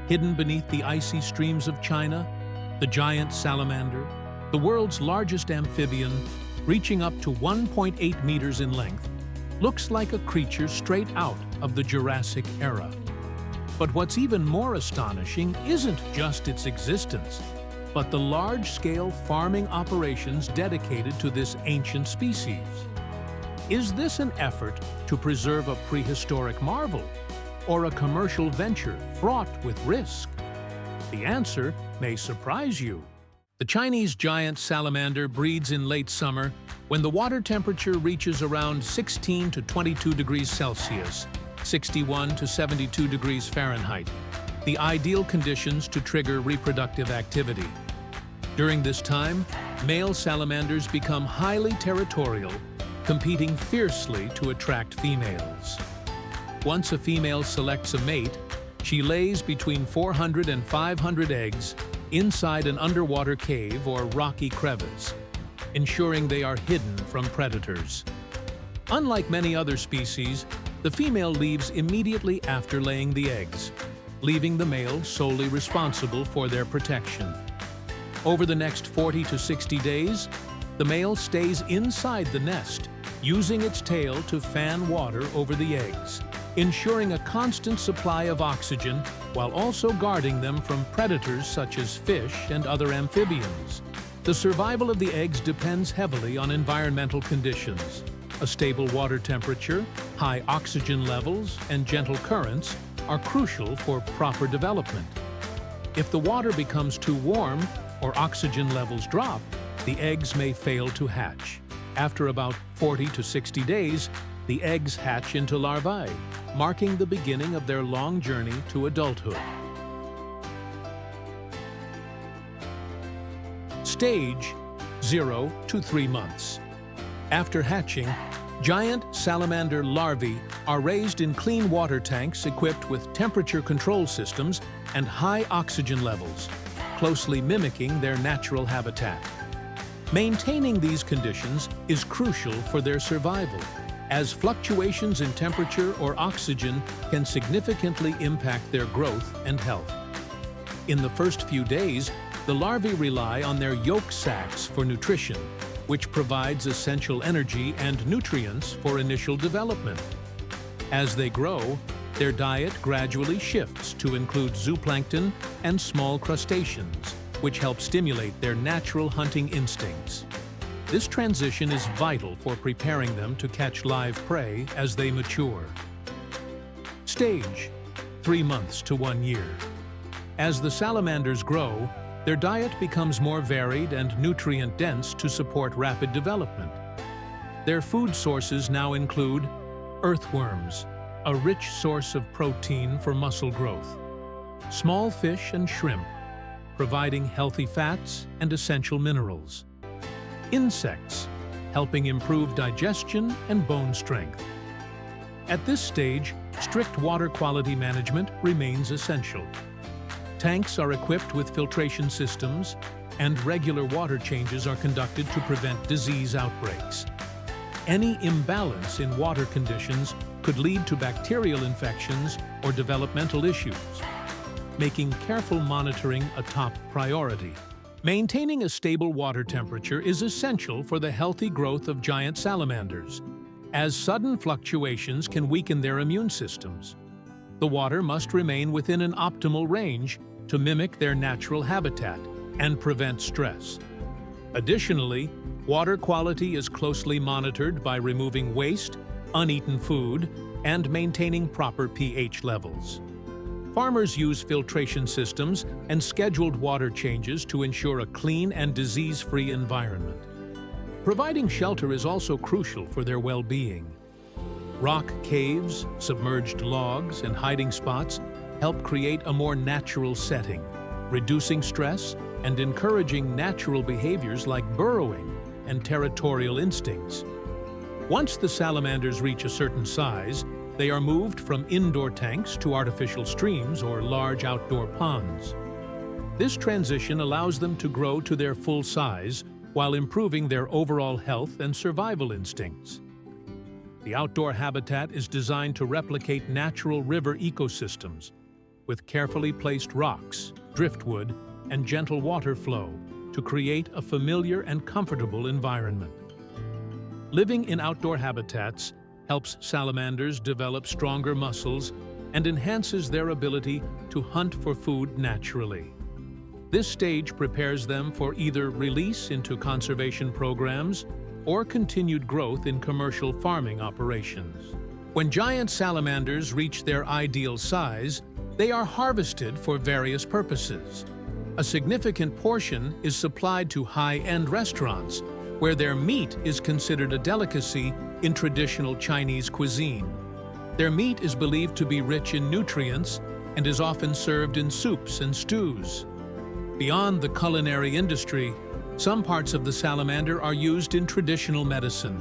Hidden beneath the icy streams of China, the giant salamander, the world's largest amphibian, reaching up to 1.8 meters in length, looks like a creature straight out of the Jurassic era. But what's even more astonishing isn't just its existence, but the large-scale farming operations dedicated to this ancient species. Is this an effort to preserve a prehistoric marvel, or a commercial venture fraught with risk? The answer may surprise you. The Chinese giant salamander breeds in late summer when the water temperature reaches around 16 to 22 degrees Celsius, 61 to 72 degrees Fahrenheit, the ideal conditions to trigger reproductive activity. During this time, male salamanders become highly territorial, competing fiercely to attract females. Once a female selects a mate, she lays between 400 and 500 eggs inside an underwater cave or rocky crevice, ensuring they are hidden from predators. Unlike many other species, the female leaves immediately after laying the eggs, leaving the male solely responsible for their protection. Over the next 40 to 60 days, the male stays inside the nest, using its tail to fan water over the eggs, ensuring a constant supply of oxygen while also guarding them from predators such as fish and other amphibians. The survival of the eggs depends heavily on environmental conditions. A stable water temperature, high oxygen levels, and gentle currents are crucial for proper development. If the water becomes too warm or oxygen levels drop, the eggs may fail to hatch. After about 40 to 60 days, the eggs hatch into larvae, marking the beginning of their long journey to adulthood. Stage 0 to 3 months. After hatching, giant salamander larvae are raised in clean water tanks equipped with temperature control systems and high oxygen levels, closely mimicking their natural habitat. Maintaining these conditions is crucial for their survival, as fluctuations in temperature or oxygen can significantly impact their growth and health. In the first few days, the larvae rely on their yolk sacs for nutrition, which provides essential energy and nutrients for initial development. As they grow, their diet gradually shifts to include zooplankton and small crustaceans, which help stimulate their natural hunting instincts. This transition is vital for preparing them to catch live prey as they mature. Stage 3 months to 1 year. As the salamanders grow, their diet becomes more varied and nutrient-dense to support rapid development. Their food sources now include earthworms, a rich source of protein for muscle growth, small fish and shrimp, providing healthy fats and essential minerals, insects, helping improve digestion and bone strength. At this stage, strict water quality management remains essential. Tanks are equipped with filtration systems, and regular water changes are conducted to prevent disease outbreaks. Any imbalance in water conditions could lead to bacterial infections or developmental issues, making careful monitoring a top priority. Maintaining a stable water temperature is essential for the healthy growth of giant salamanders, as sudden fluctuations can weaken their immune systems. The water must remain within an optimal range to mimic their natural habitat and prevent stress. Additionally, water quality is closely monitored by removing waste, uneaten food, and maintaining proper pH levels. Farmers use filtration systems and scheduled water changes to ensure a clean and disease-free environment. Providing shelter is also crucial for their well-being. Rock caves, submerged logs, and hiding spots help create a more natural setting, reducing stress and encouraging natural behaviors like burrowing and territorial instincts. Once the salamanders reach a certain size, they are moved from indoor tanks to artificial streams or large outdoor ponds. This transition allows them to grow to their full size while improving their overall health and survival instincts. The outdoor habitat is designed to replicate natural river ecosystems, with carefully placed rocks, driftwood, and gentle water flow to create a familiar and comfortable environment. Living in outdoor habitats helps salamanders develop stronger muscles and enhances their ability to hunt for food naturally. This stage prepares them for either release into conservation programs or continued growth in commercial farming operations. When giant salamanders reach their ideal size, they are harvested for various purposes. A significant portion is supplied to high-end restaurants, where their meat is considered a delicacy in traditional Chinese cuisine. Their meat is believed to be rich in nutrients and is often served in soups and stews. Beyond the culinary industry, some parts of the salamander are used in traditional medicine.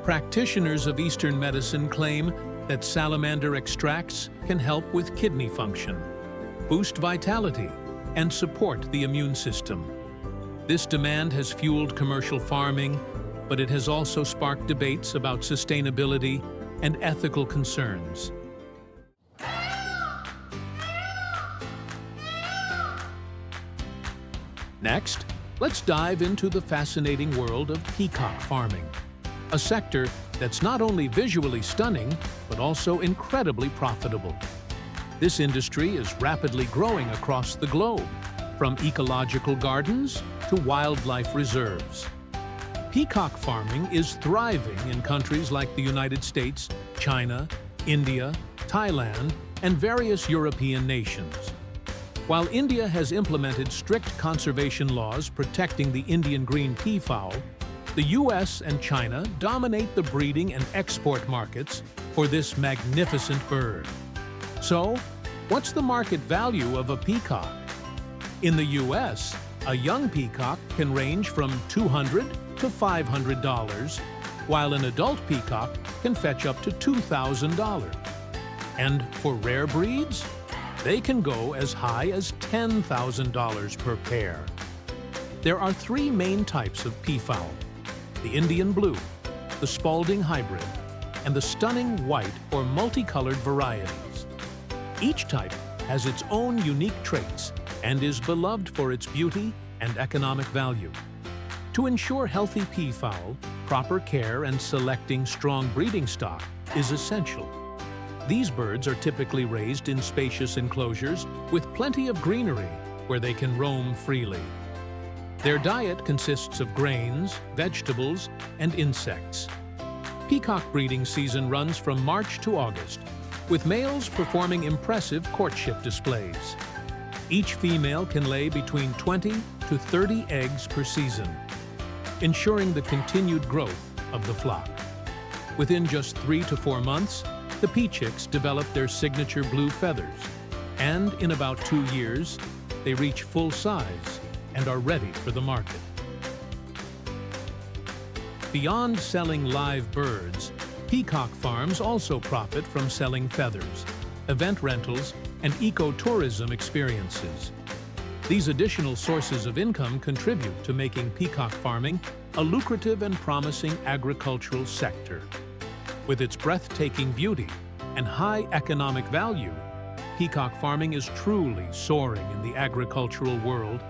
Practitioners of Eastern medicine claim that salamander extracts can help with kidney function, boost vitality, and support the immune system. This demand has fueled commercial farming, but it has also sparked debates about sustainability and ethical concerns. Next, let's dive into the fascinating world of peacock farming, a sector that's not only visually stunning, but also incredibly profitable. This industry is rapidly growing across the globe, from ecological gardens to wildlife reserves. Peacock farming is thriving in countries like the United States, China, India, Thailand, and various European nations. While India has implemented strict conservation laws protecting the Indian green peafowl, the US and China dominate the breeding and export markets for this magnificent bird. So, what's the market value of a peacock? In the US, a young peacock can range from $200 to $500, while an adult peacock can fetch up to $2,000. And for rare breeds, they can go as high as $10,000 per pair. There are three main types of peafowl: the Indian blue, the Spalding hybrid, and the stunning white or multicolored varieties. Each type has its own unique traits and is beloved for its beauty and economic value. To ensure healthy peafowl, proper care and selecting strong breeding stock is essential. These birds are typically raised in spacious enclosures with plenty of greenery where they can roam freely. Their diet consists of grains, vegetables, and insects. Peacock breeding season runs from March to August, with males performing impressive courtship displays. Each female can lay between 20 to 30 eggs per season, ensuring the continued growth of the flock. Within just 3 to 4 months, the pea-chicks develop their signature blue feathers, and in about 2 years, they reach full size and are ready for the market. Beyond selling live birds, peacock farms also profit from selling feathers, event rentals, and ecotourism experiences. These additional sources of income contribute to making peacock farming a lucrative and promising agricultural sector. With its breathtaking beauty and high economic value, peacock farming is truly soaring in the agricultural world.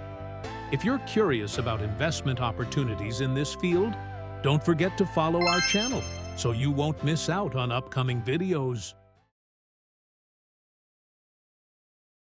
If you're curious about investment opportunities in this field, don't forget to follow our channel so you won't miss out on upcoming videos.